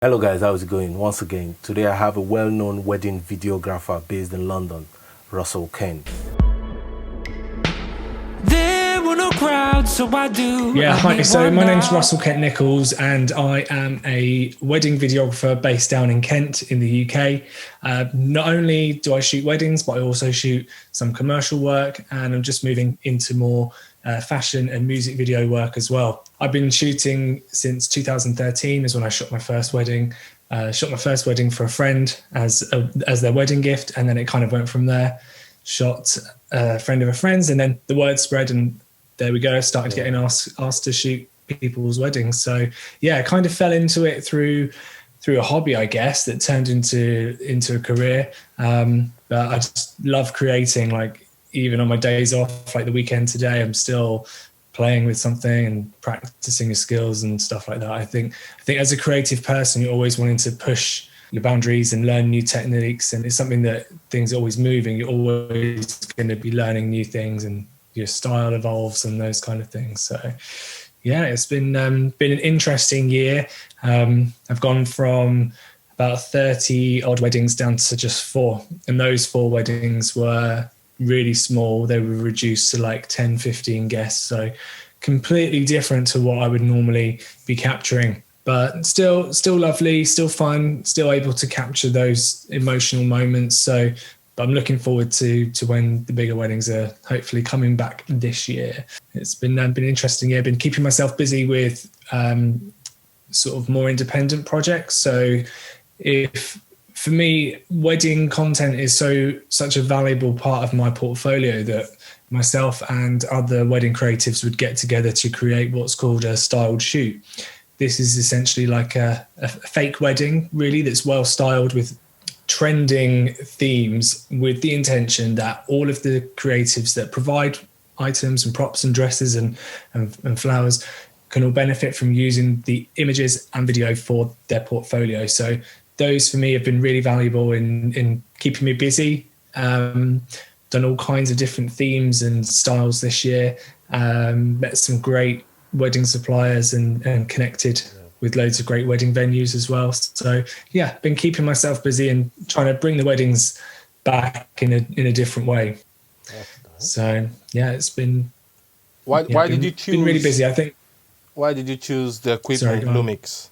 Hello guys, how's it going? Once again, today I have a well-known wedding videographer based in London, Russell Kent. There were no crowds, so I do. Yeah, hi. So my name's Russell Kent Nicholls, and I am a wedding videographer based down in Kent in the UK. Not only do I shoot weddings, but I also shoot some commercial work, and I'm just moving into more fashion and music video work as well. I've been shooting since 2013 is when I shot my first wedding. Shot my first wedding for a friend as their wedding gift, and then it kind of went from there. Shot a friend of a friend's, and then the word spread, and there we go. Started getting asked to shoot people's weddings. So yeah, I kind of fell into it through a hobby, I guess, that turned into a career. But I just love creating. Like even on my days off, like the weekend today, I'm still playing with something and practicing your skills and stuff like that. I think as a creative person, you're always wanting to push your boundaries and learn new techniques, and it's something that things are always moving. You're always going to be learning new things, and your style evolves and those kind of things. So yeah, it's been an interesting year. I've gone from about 30 odd weddings down to just 4, and those 4 weddings were really small. They were reduced to like 10, 15 guests, so completely different to what I would normally be capturing, but still lovely, still fun, still able to capture those emotional moments. So but I'm looking forward to when the bigger weddings are hopefully coming back this year. It's been interesting. Yeah, been keeping myself busy with sort of more independent projects. So for me, wedding content is such a valuable part of my portfolio that myself and other wedding creatives would get together to create what's called a styled shoot. This is essentially like a fake wedding, really, that's well styled with trending themes, with the intention that all of the creatives that provide items and props and dresses and flowers can all benefit from using the images and video for their portfolio. So those for me have been really valuable in keeping me busy. Done all kinds of different themes and styles this year. Met some great wedding suppliers and connected with loads of great wedding venues as well. So yeah, been keeping myself busy and trying to bring the weddings back in a different way. Nice. So yeah, it's been. Why did you choose? Been really busy, I think. Why did you choose the equipment Lumix?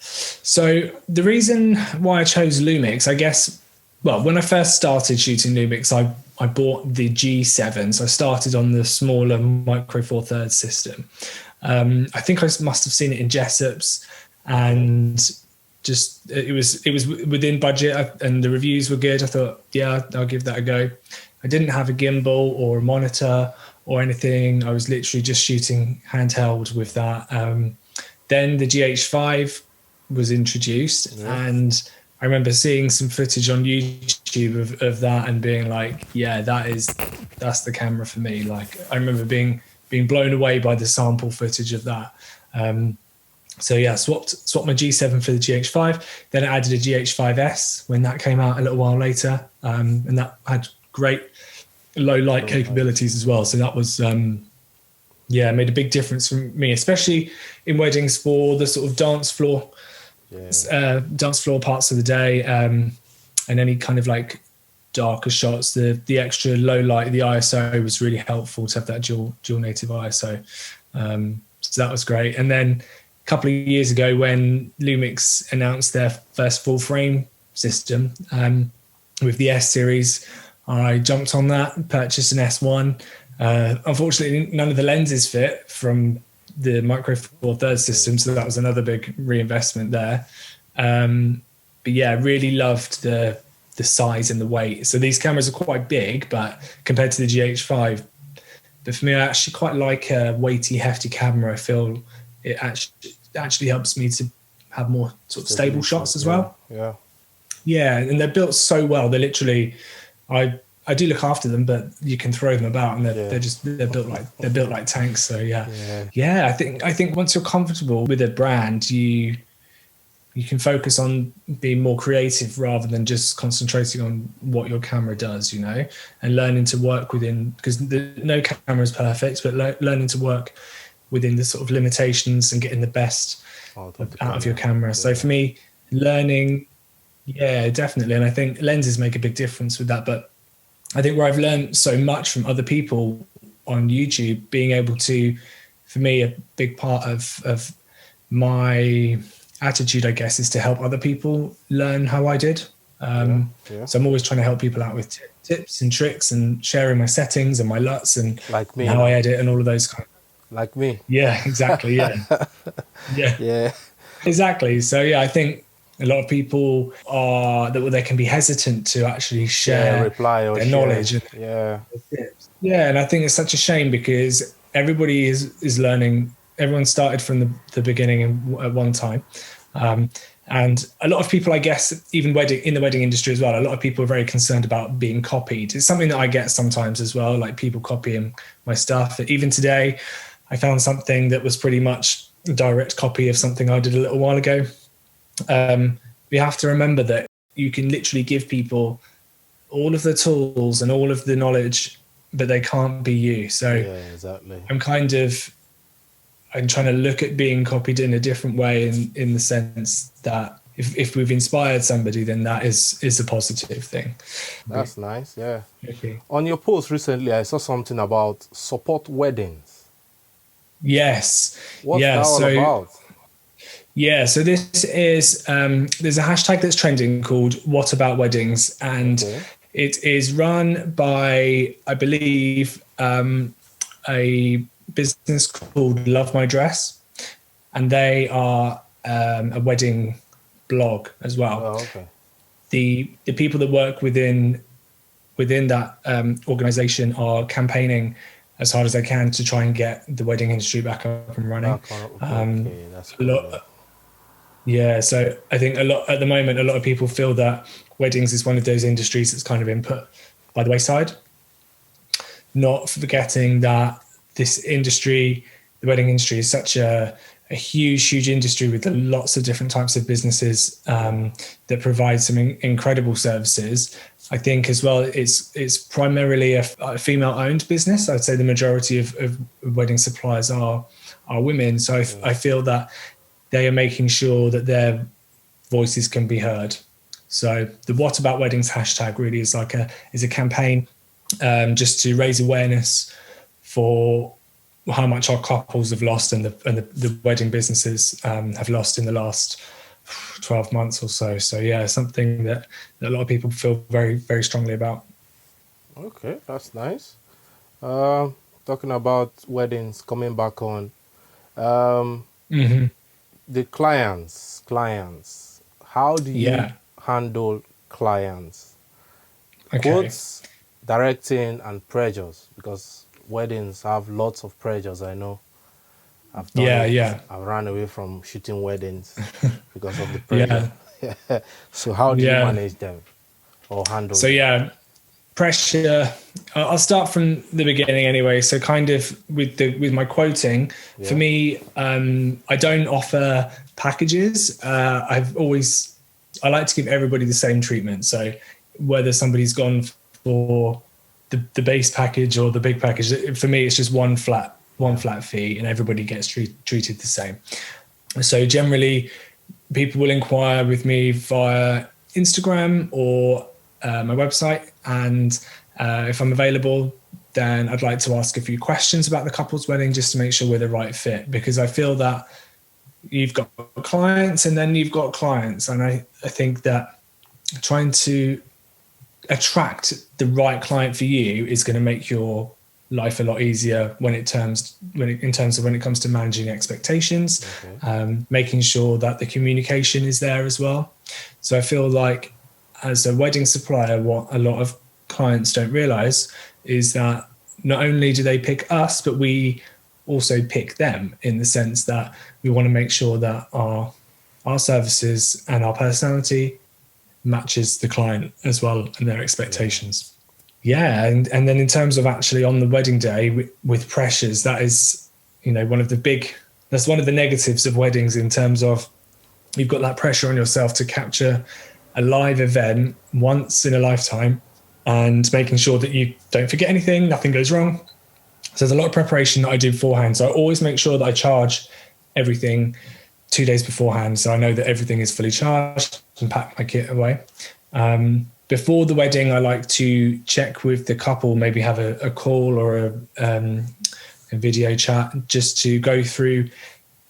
So the reason why I chose Lumix, I guess, well, when I first started shooting Lumix, I bought the G7. So I started on the smaller Micro Four Thirds system. I think I must have seen it in Jessop's, and just it was within budget, and the reviews were good. I thought, yeah, I'll give that a go. I didn't have a gimbal or a monitor or anything. I was literally just shooting handheld with that. Then the GH5 was introduced, and I remember seeing some footage on YouTube of that and being like, yeah, that's the camera for me. Like I remember being blown away by the sample footage of that. So yeah, swapped my G7 for the GH5. Then I added a GH5S when that came out a little while later, and that had great low light capabilities as well. So that was made a big difference for me, especially in weddings for the sort of dance floor parts of the day, and any kind of like darker shots. The extra low light, the ISO was really helpful to have that dual native ISO. So that was great. And then a couple of years ago, when Lumix announced their first full frame system with the S series, I jumped on that, purchased an S1. Unfortunately, none of the lenses fit from the Micro Four Thirds system, so that was another big reinvestment there. But yeah, really loved the size and the weight. So these cameras are quite big, but compared to the GH5, but for me, I actually quite like a weighty, hefty camera. I feel it actually helps me to have more sort of stable shots as well. Yeah, and they're built so well. They're literally, I do look after them, but you can throw them about, and they're built like tanks. So yeah. I think once you're comfortable with a brand, you can focus on being more creative rather than just concentrating on what your camera does, and learning to work within, because no camera is perfect, but learning to work within the sort of limitations and getting the best out of your camera. So for me, learning, yeah, definitely. And I think lenses make a big difference with that. But I think where I've learned so much from other people on YouTube, being able to, for me, a big part of my attitude, I guess, is to help other people learn how I did. So I'm always trying to help people out with tips and tricks and sharing my settings and my LUTs and Like me, how I edit and all of those kind of. like me. Yeah, exactly. Yeah. Yeah. Exactly. So yeah, I think a lot of people are that they can be hesitant to actually share reply or their share. knowledge. Yeah. Yeah, and I think it's such a shame because everybody is learning. Everyone started from the beginning at one time. And a lot of people, I guess, even in the wedding industry as well, a lot of people are very concerned about being copied. It's something that I get sometimes as well, like people copying my stuff. Even today, I found something that was pretty much a direct copy of something I did a little while ago. You have to remember that you can literally give people all of the tools and all of the knowledge, but they can't be you. So Yeah, exactly. I'm trying to look at being copied in a different way in the sense that if we've inspired somebody, then that is a positive thing. That's nice. Yeah. Okay. On your post recently, I saw something about support weddings. Yes. What's that all about? Yeah, so this is there's a hashtag that's trending called What About Weddings, and it is run by, I believe, a business called Love My Dress, and they are a wedding blog as well. Oh, okay. The people that work within that organization are campaigning as hard as they can to try and get the wedding industry back up and running. Okay, that's cool. Yeah, so I think at the moment, a lot of people feel that weddings is one of those industries that's kind of been put by the wayside. Not forgetting that this industry, the wedding industry, is such a huge industry with lots of different types of businesses that provide some incredible services. I think as well, it's primarily a female-owned business. I'd say the majority of wedding suppliers are women. So I feel that they are making sure that their voices can be heard. So the What About Weddings hashtag really is a campaign just to raise awareness for how much our couples have lost and the wedding businesses have lost in the last 12 months or so. So yeah, something that a lot of people feel very, very strongly about. Okay, that's nice. Talking about weddings, coming back on. The clients, how do you handle clients? Okay. Quotes, directing, and pressures, because weddings have lots of pressures. I know. I've done it. I've run away from shooting weddings because of the pressure. So how do you manage them or handle them? Pressure. I'll start from the beginning anyway. So kind of with my quoting, for me, I don't offer packages. I like to give everybody the same treatment. So whether somebody's gone for the base package or the big package, for me, it's just one flat fee and everybody gets treated the same. So generally people will inquire with me via Instagram or my website, and if I'm available, then I'd like to ask a few questions about the couple's wedding just to make sure we're the right fit, because I feel that you've got clients and then you've got clients, and I think that trying to attract the right client for you is going to make your life a lot easier in terms of when it comes to managing expectations, making sure that the communication is there as well. So I feel like as a wedding supplier, what a lot of clients don't realize is that not only do they pick us, but we also pick them, in the sense that we want to make sure that our services and our personality matches the client as well and their expectations. And then in terms of actually on the wedding day with pressures, that is, that's one of the negatives of weddings, in terms of you've got that pressure on yourself to capture a live event once in a lifetime and making sure that you don't forget anything, nothing goes wrong. So there's a lot of preparation that I do beforehand. So I always make sure that I charge everything 2 days beforehand, so I know that everything is fully charged and pack my kit away. Before the wedding, I like to check with the couple, maybe have a call or a video chat, just to go through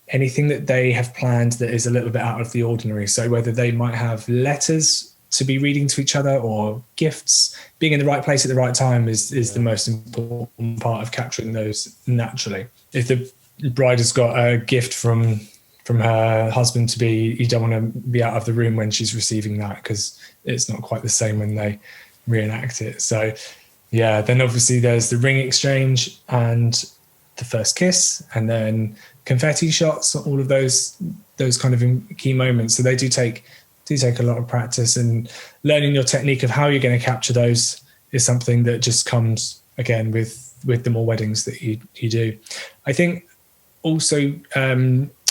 anything that they have planned that is a little bit out of the ordinary. So whether they might have letters to be reading to each other or gifts, being in the right place at the right time is the most important part of capturing those naturally. If the bride has got a gift from her husband to be, you don't want to be out of the room when she's receiving that, because it's not quite the same when they reenact it. So yeah, then obviously there's the ring exchange and the first kiss, and then confetti shots, all of those kind of key moments. So they do take a lot of practice, and learning your technique of how you're going to capture those is something that just comes again with the more weddings that you do. I think also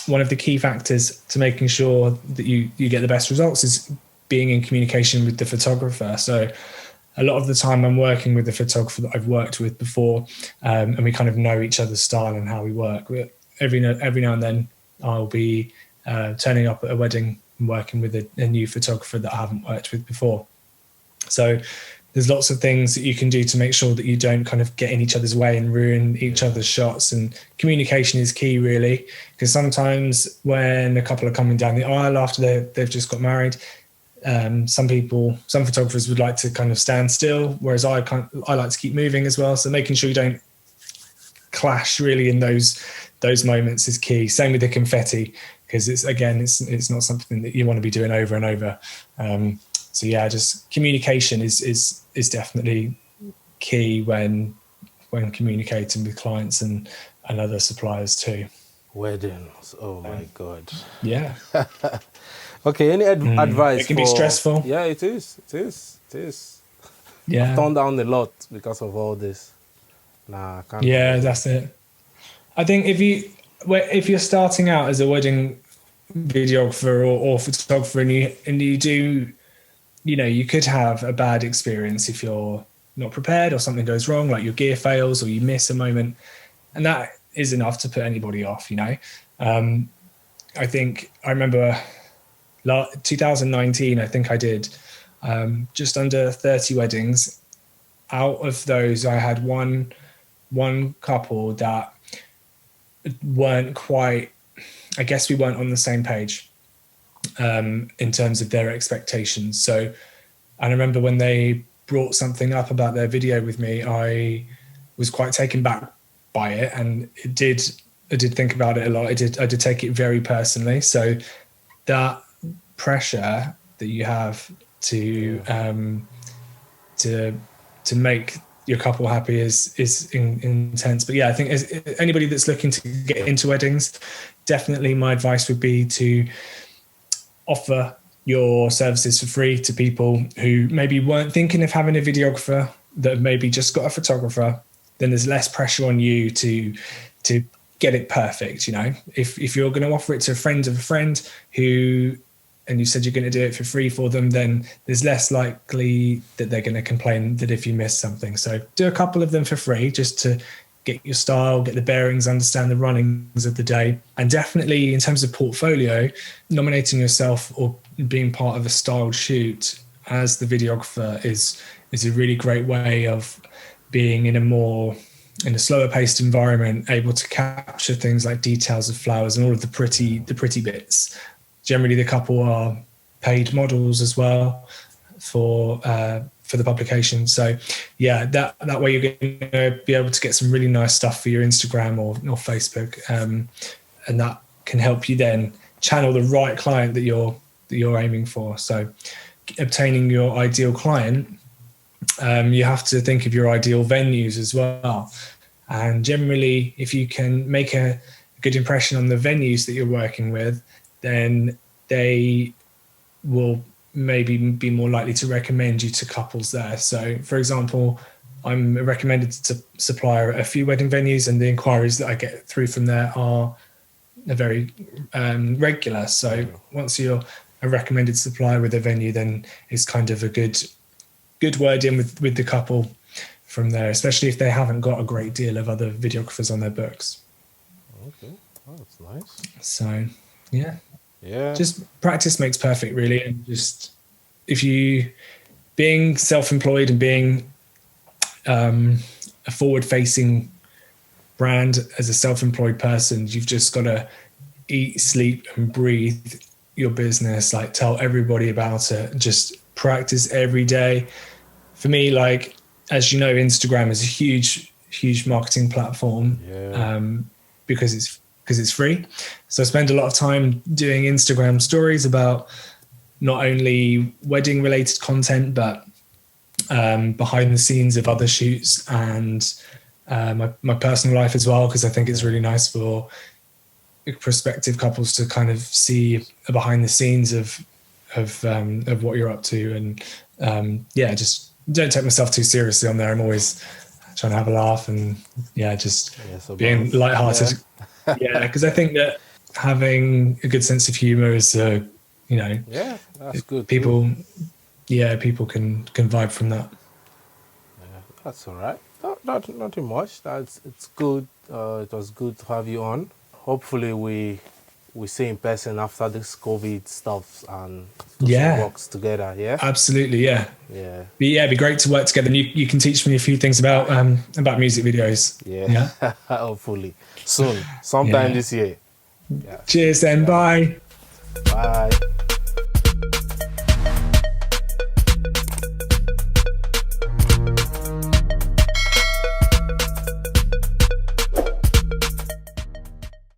one of the key factors to making sure that you get the best results is being in communication with the photographer. So a lot of the time I'm working with the photographer that I've worked with before, and we kind of know each other's style and how we work. Every now and then I'll be turning up at a wedding and working with a new photographer that I haven't worked with before. So there's lots of things that you can do to make sure that you don't kind of get in each other's way and ruin each other's shots. And communication is key, really, because sometimes when a couple are coming down the aisle after they've just got married, some photographers would like to kind of stand still, whereas I like to keep moving as well. So making sure you don't clash really in those moments is key. Same with the confetti, because it's not something that you want to be doing over and over. So yeah, just communication is definitely key when communicating with clients and other suppliers too. Weddings, oh my God. Yeah. Okay, any advice? It can be stressful. Yeah, it is. Yeah. I've turned down a lot because of all this. Nah, I can't. Yeah, that's it. I think if you're starting out as a wedding videographer or photographer, and you do, you could have a bad experience if you're not prepared or something goes wrong, like your gear fails or you miss a moment, and that is enough to put anybody off. I think I remember 2019. I think I did just under 30 weddings. Out of those, I had one couple that weren't quite. I guess we weren't on the same page in terms of their expectations. So, and I remember when they brought something up about their video with me, I was quite taken back by it, and I did think about it a lot. I did take it very personally. So that pressure that you have to make your couple happy is intense. But yeah, I think as anybody that's looking to get into weddings, definitely my advice would be to offer your services for free to people who maybe weren't thinking of having a videographer, that have maybe just got a photographer. Then there's less pressure on you to get it perfect. If you're going to offer it to a friend of a friend and you said you're going to do it for free for them, then there's less likely that they're going to complain that if you miss something. So do a couple of them for free, just to get your style, get the bearings, understand the runnings of the day. And definitely in terms of portfolio, nominating yourself or being part of a styled shoot as the videographer is a really great way of being in a slower paced environment, able to capture things like details of flowers and all of the pretty bits. Generally, the couple are paid models as well for the publication. So yeah, that way you're going to be able to get some really nice stuff for your Instagram or Facebook, and that can help you then channel the right client that you're aiming for. So obtaining your ideal client, you have to think of your ideal venues as well. And generally, if you can make a good impression on the venues that you're working with, then they will maybe be more likely to recommend you to couples there. So, for example, I'm a recommended supplier at a few wedding venues, and the inquiries that I get through from there are very regular. So once you're a recommended supplier with a venue, then it's kind of a good word in with the couple from there, especially if they haven't got a great deal of other videographers on their books. Okay, oh, that's nice. So Yeah, just practice makes perfect, really. And just if you being self-employed and being a forward-facing brand as a self-employed person, you've just got to eat, sleep, and breathe your business. Like, tell everybody about it. Just practice every day. For me, like, as you know, Instagram is a huge marketing platform. Because it's free. So I spend a lot of time doing Instagram stories about not only wedding related content, but behind the scenes of other shoots and my personal life as well, because I think it's really nice for prospective couples to kind of see a behind the scenes of what you're up to. And just don't take myself too seriously on there. I'm always trying to have a laugh and being lighthearted. Because I think that having a good sense of humor is that's good. People can vibe from that. That's all right. Nothing much. It's good. It was good to have you on. Hopefully we see in person after this COVID stuff and works together. Yeah. Absolutely. Yeah. Yeah. It'd be great to work together. And you can teach me a few things about music videos. Yeah. Hopefully soon, sometime this year. Yeah. Cheers then. Bye. Bye.